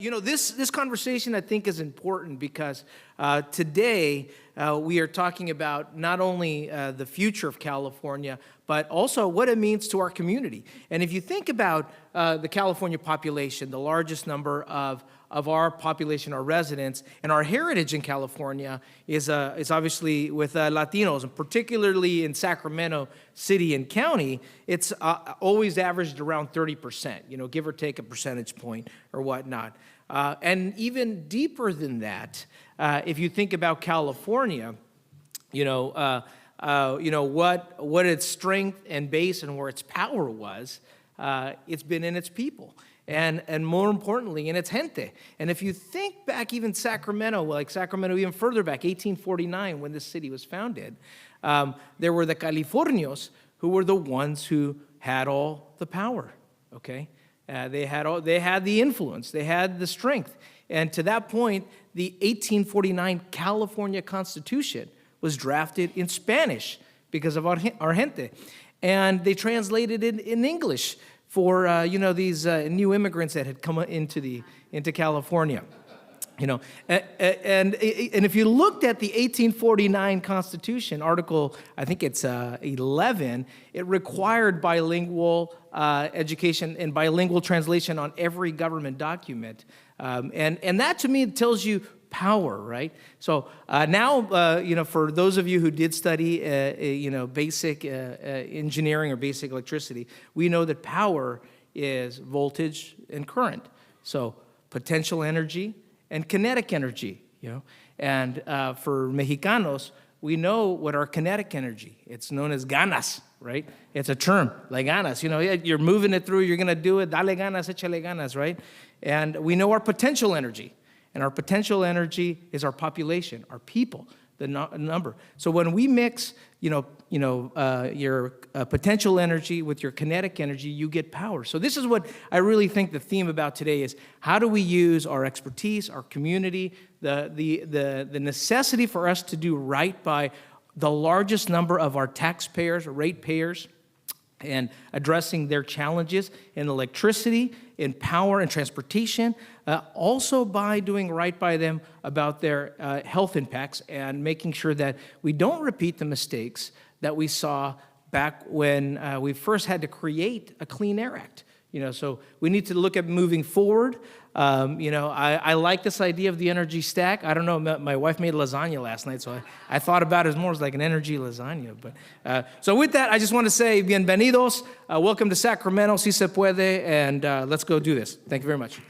You know, this conversation, I think, is important because today we are talking about not only the future of California, but also what it means to our community. And if you think about the California population, the largest number of our population, our residents, and our heritage in California is obviously with Latinos, and particularly in Sacramento City and County, it's always averaged around 30%, you know, give or take a percentage point or whatnot. And even deeper than that, if you think about California, what its strength and base and where its power was, it's been in its people. And more importantly, in its gente. And if you think back even Sacramento, like Sacramento even further back, 1849, when this city was founded, there were the Californios who were the ones who had all the power, okay? They had the influence, they had the strength. And to that point, the 1849 California Constitution was drafted in Spanish because of our gente. And they translated it in English for these new immigrants that had come into California. You know, and if you looked at the 1849 Constitution, Article, I think it's 11, it required bilingual education and bilingual translation on every government document. And that, to me, tells you power, right? So now, for those of you who did study, basic engineering or basic electricity, we know that power is voltage and current. So potential energy and kinetic energy, And for Mexicanos, we know what our kinetic energy, it's known as ganas, right? It's a term, like ganas, you're moving it through, you're gonna do it, dale ganas, échale ganas, right? And we know our potential energy, and our potential energy is our population, our people, the number. So when we mix, your potential energy with your kinetic energy, you get power. So this is what I really think the theme about today is: how do we use our expertise, our community, the necessity for us to do right by the largest number of our taxpayers, or ratepayers, and addressing their challenges in electricity, in power and transportation, also by doing right by them about their health impacts and making sure that we don't repeat the mistakes that we saw back when we first had to create a Clean Air Act. So we need to look at moving forward. I like this idea of the energy stack. I don't know, my wife made lasagna last night, so I thought about it as more as like an energy lasagna. But so with that, I just want to say bienvenidos. Welcome to Sacramento, si se puede, and let's go do this. Thank you very much.